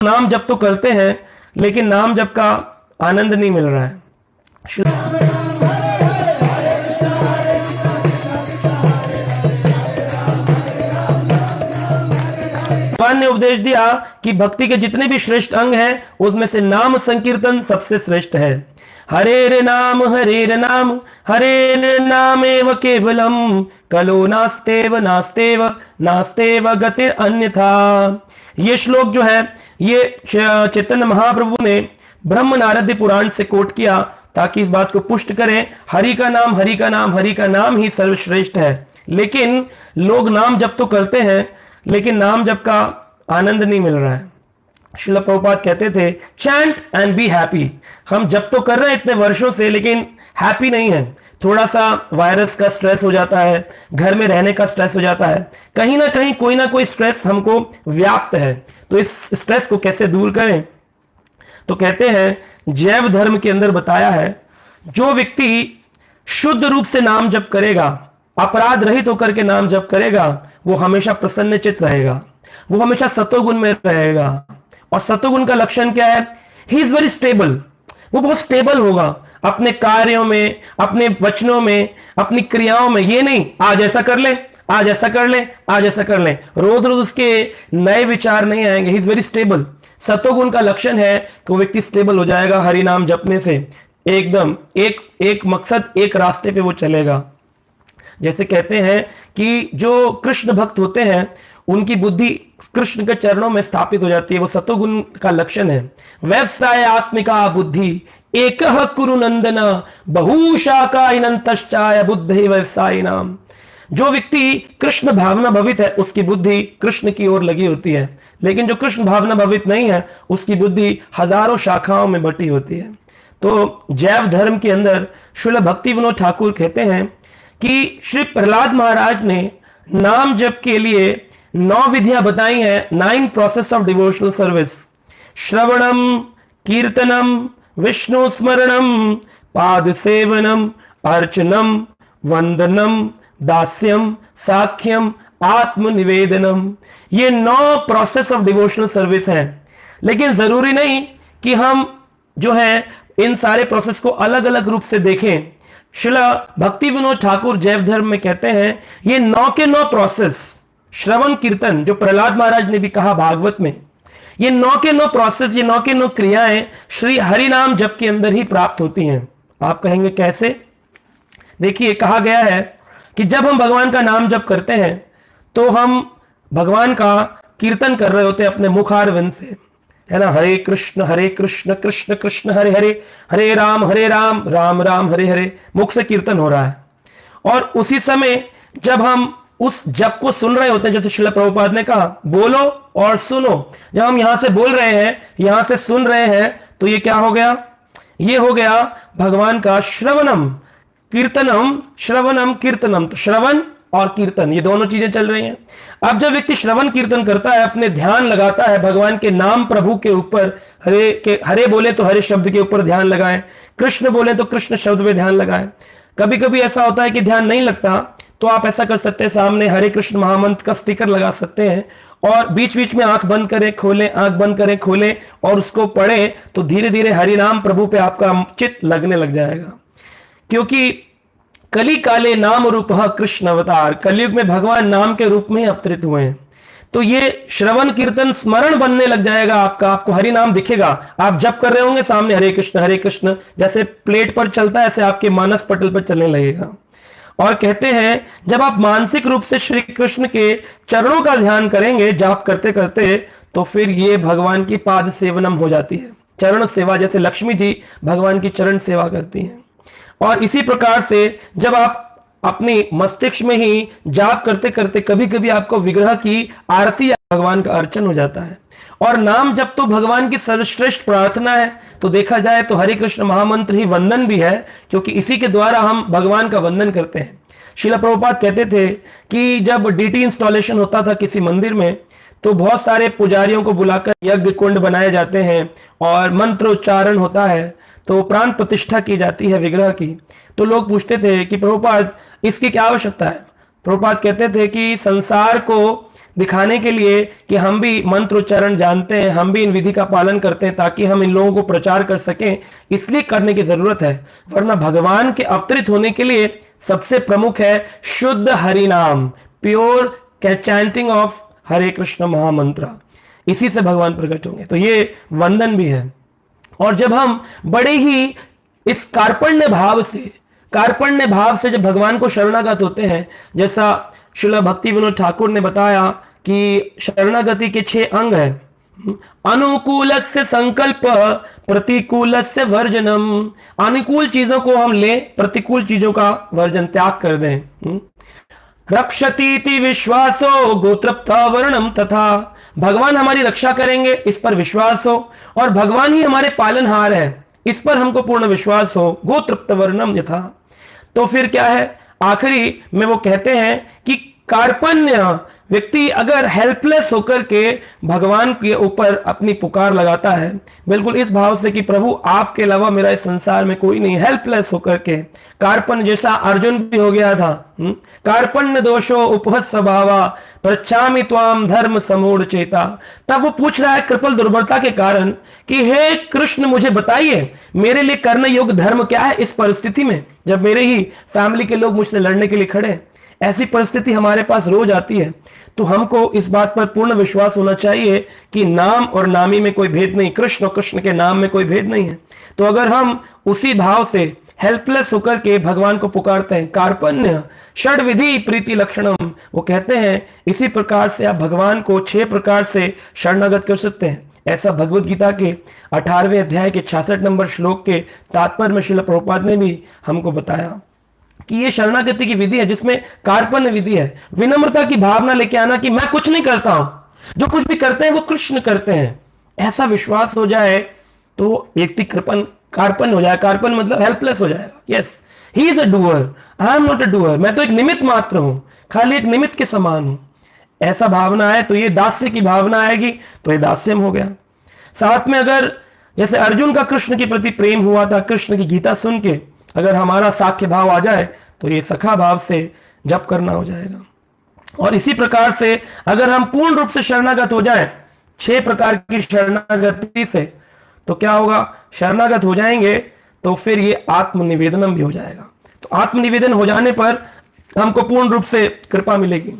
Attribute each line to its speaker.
Speaker 1: नाम जप तो करते हैं लेकिन नाम जप का आनंद नहीं मिल रहा है। भगवान ने उपदेश दिया कि भक्ति के जितने भी श्रेष्ठ अंग हैं उसमें से नाम संकीर्तन सबसे श्रेष्ठ है। हरे नाम हरे नामेव केवलम कलो नास्तेव नास्तेव नास्तेव गतिर अन्यथा। ये श्लोक जो है ये चैतन्य महाप्रभु ने ब्रह्म नारद पुराण से कोट किया ताकि इस बात को पुष्ट करें। हरि का नाम हरि का नाम हरि का नाम ही सर्वश्रेष्ठ है। लेकिन लोग नाम जप तो करते हैं लेकिन नाम जप का आनंद नहीं मिल रहा है। श्रील प्रभुपाद कहते थे चैंट एंड बी हैप्पी। हम जप तो कर रहे हैं इतने वर्षों से लेकिन हैप्पी नहीं है। थोड़ा सा वायरस का स्ट्रेस हो जाता है, घर में रहने का स्ट्रेस हो जाता है, कहीं ना कोई स्ट्रेस हमको व्याप्त है। तो इस स्ट्रेस को कैसे दूर करें? तो कहते हैं जैव धर्म के अंदर बताया है जो व्यक्ति शुद्ध रूप से नाम जप करेगा, अपराध रहित होकर के नाम जप करेगा, वो हमेशा प्रसन्न चित्त रहेगा, वो हमेशा सतोगुण में रहेगा। और सतोगुण का लक्षण क्या है? ही इज वेरी स्टेबल। वो बहुत स्टेबल होगा अपने कार्यों में, अपने वचनों में, अपनी क्रियाओं में। ये नहीं आज ऐसा कर ले, आज ऐसा कर ले, आज ऐसा कर ले, रोज रोज उसके नए विचार नहीं आएंगे। He is very stable. सतोगुण का लक्षण है कि वो व्यक्ति स्टेबल हो जाएगा हरि नाम जपने से। एकदम एक मकसद, एक रास्ते पे वो चलेगा। जैसे कहते हैं कि जो कृष्ण भक्त होते हैं उनकी बुद्धि कृष्ण के चरणों में स्थापित हो जाती है। वो सतोगुण का लक्षण है। व्यवसाय आत्मिका बुद्धि एक कुरु नंदना बहुशाखा इनंतश्चाय बुद्धि व्यवसाय नाम। जो व्यक्ति कृष्ण भावना भवित है उसकी बुद्धि कृष्ण की ओर लगी होती है, लेकिन जो कृष्ण भावना भवित नहीं है उसकी बुद्धि हजारों शाखाओं में बटी होती है। तो जैव धर्म के अंदर श्रील भक्ति विनोद ठाकुर कहते हैं कि श्री प्रहलाद महाराज ने नाम जप के लिए 9 विधियां बताई हैं। 9 प्रोसेस ऑफ डिवोशनल सर्विस। श्रवणम, कीर्तनम, विष्णु स्मरणम, पाद सेवनम, अर्चनम, वंदनम, दास्यम, साख्यम, आत्मनिवेदनम। ये 9 प्रोसेस ऑफ डिवोशनल सर्विस हैं। लेकिन जरूरी नहीं कि हम जो है इन सारे प्रोसेस को अलग अलग रूप से देखें। शिला भक्ति विनोद ठाकुर जैव धर्म में कहते हैं ये 9 के 9 प्रोसेस, श्रवण कीर्तन जो प्रहलाद महाराज ने भी कहा भागवत में, ये 9 के 9 प्रोसेस, ये 9 के 9 क्रियाएं श्री हरि नाम जप के अंदर ही प्राप्त होती हैं। आप कहेंगे कैसे? देखिए कहा गया है कि जब हम भगवान का नाम जप करते हैं तो हम भगवान का कीर्तन कर रहे होते हैं अपने मुखारविंद से, है ना। हरे कृष्ण कृष्ण कृष्ण हरे हरे, हरे राम राम राम हरे हरे, मुख से कीर्तन हो रहा है। और उसी समय जब हम उस जप को सुन रहे होते हैं, जैसे श्रील प्रभुपाद ने कहा बोलो और सुनो, जब हम यहां से बोल रहे हैं, यहां से सुन रहे हैं, तो ये क्या हो गया? ये हो गया भगवान का श्रवणम कीर्तनम। श्रवणम कीर्तनम, तो श्रवण और कीर्तन ये दोनों चीजें चल रही हैं। अब जब व्यक्ति श्रवण कीर्तन करता है, अपने ध्यान लगाता है भगवान के नाम प्रभु के ऊपर, हरे बोले तो हरे शब्द के ऊपर ध्यान लगाएं, कृष्ण बोले तो कृष्ण शब्द पे ध्यान लगाएं। कभी कभी ऐसा होता है कि ध्यान नहीं लगता, तो आप ऐसा कर सकते हैं, सामने हरे कृष्ण महामंत्र का स्टिकर लगा सकते हैं और बीच बीच में आंख बंद करें खोलें, आंख बंद करें खोलें और उसको पढ़ें, तो धीरे धीरे हरि नाम प्रभु पे आपका चित्त लगने लग जाएगा। क्योंकि कली काले नाम रूप कृष्ण अवतार, कलयुग में भगवान नाम के रूप में अवतरित हुए हैं। तो ये श्रवण कीर्तन स्मरण बनने लग जाएगा आपका, आपको हरि नाम दिखेगा। आप जप कर रहे होंगे सामने हरे कृष्ण जैसे प्लेट पर चलता है, ऐसे आपके मानस पटल पर चलने लगेगा। और कहते हैं जब आप मानसिक रूप से श्री कृष्ण के चरणों का ध्यान करेंगे जाप करते करते, तो फिर ये भगवान की पाद सेवनम हो जाती है, चरण सेवा। जैसे लक्ष्मी जी भगवान की चरण सेवा करती हैं। और इसी प्रकार से जब आप अपनी मस्तिष्क में ही जाप करते करते कभी कभी आपको विग्रह की आरती या भगवान का अर्चन हो जाता है। और नाम जब तो भगवान की सर्वश्रेष्ठ प्रार्थना है, तो देखा जाए तो हरे कृष्ण महामंत्र ही वंदन भी है, क्योंकि इसी के द्वारा हम भगवान का वंदन करते हैं। श्रील प्रभुपाद कहते थे कि जब डीटी इंस्टॉलेशन होता था किसी मंदिर में, तो बहुत सारे पुजारियों को बुलाकर यज्ञ कुंड बनाए जाते हैं और मंत्र उच्चारण होता है, तो प्राण प्रतिष्ठा की जाती है विग्रह की। तो लोग पूछते थे कि प्रभुपाद इसकी क्या आवश्यकता है? प्रभुपाद कहते थे कि संसार को दिखाने के लिए कि हम भी मंत्र उच्चारण जानते हैं, हम भी इन विधि का पालन करते हैं, ताकि हम इन लोगों को प्रचार कर सकें, इसलिए करने की जरूरत है। वरना भगवान के अवतरित होने के लिए सबसे प्रमुख है शुद्ध हरि नाम, प्योर चैंटिंग ऑफ हरे कृष्ण महामंत्र। इसी से भगवान प्रकट होंगे। तो ये वंदन भी है। और जब हम बड़े ही इस कार्पण्य भाव से जब भगवान को शरणागत होते हैं, जैसा श्रील भक्ति विनोद ठाकुर ने बताया कि शरणागति के 6 अंग हैं। अनुकूलस्य संकल्प, प्रतिकूलस्य वर्जनम। अनुकूल चीजों को हम लें, प्रतिकूल चीजों का वर्जन त्याग कर दें। रक्षतीति विश्वासो गोत्रप्ता वर्णम तथा। भगवान हमारी रक्षा करेंगे, इस पर विश्वास हो, और भगवान ही हमारे पालनहार हैं, इस पर हमको पूर्ण विश्वास हो। गोत्रप्त वर्णम यथा। तो फिर क्या है, आखिरी में वो कहते हैं कि कार्पण्य व्यक्ति अगर हेल्पलेस होकर के भगवान के ऊपर अपनी पुकार लगाता है, बिल्कुल इस भाव से कि प्रभु आपके अलावा मेरा इस संसार में कोई नहीं, हेल्पलेस होकर के, कार्पण्य जैसा अर्जुन भी हो गया था। कार्पण्य दोषो उपहत स्वभावा पृच्छामि त्वाम धर्म समूढ़ चेता। तब वो पूछ रहा है कृपल दुर्बलता के कारण कि हे कृष्ण मुझे बताइए मेरे लिए करने योग्य धर्म क्या है इस परिस्थिति में, जब मेरे ही फैमिली के लोग मुझसे लड़ने के लिए खड़े हैं। ऐसी परिस्थिति हमारे पास रोज आती है। तो हमको इस बात पर पूर्ण विश्वास होना चाहिए कि नाम और नामी में कोई भेद नहीं, कृष्ण और कृष्ण के नाम में कोई भेद नहीं है। तो अगर हम उसी भाव से हेल्पलेस होकर के भगवान को पुकारते हैं, कार्पण्य षड विधि प्रीति लक्षणम, वो कहते हैं इसी प्रकार से आप भगवान को 6 प्रकार से शरणागत कर सकते हैं। ऐसा भगवत गीता के 18वें अध्याय के 66 नंबर श्लोक के तात्पर्य में श्रील प्रभुपाद ने भी हमको बताया कि ये शरणागति की विधि है जिसमें कार्पण्य विधि है। विनम्रता की भावना लेके आना कि मैं कुछ नहीं करता हूं, जो कुछ भी करते हैं वो कृष्ण करते हैं, ऐसा विश्वास हो जाए तो व्यक्ति कार्पण्य हो जाए। कार्पण्य मतलब हेल्पलेस हो जाएगा। Yes, he is a doer, I am not a doer. मैं तो एक निमित्त मात्र हूं, खाली एक निमित्त के समान हूं। ऐसा भावना है तो ये दास्य की भावना आएगी, तो ये दास्यम हो गया। साथ में अगर जैसे अर्जुन का कृष्ण के प्रति प्रेम हुआ था, कृष्ण की गीता सुन के अगर हमारा साख्य भाव आ जाए तो ये सखा भाव से जप करना हो जाएगा। और इसी प्रकार से अगर हम पूर्ण रूप से शरणागत हो जाए 6 प्रकार की शरणागति से, तो क्या होगा, शरणागत हो जाएंगे तो फिर ये आत्मनिवेदनम भी हो जाएगा। तो आत्मनिवेदन हो जाने पर हमको पूर्ण रूप से कृपा मिलेगी।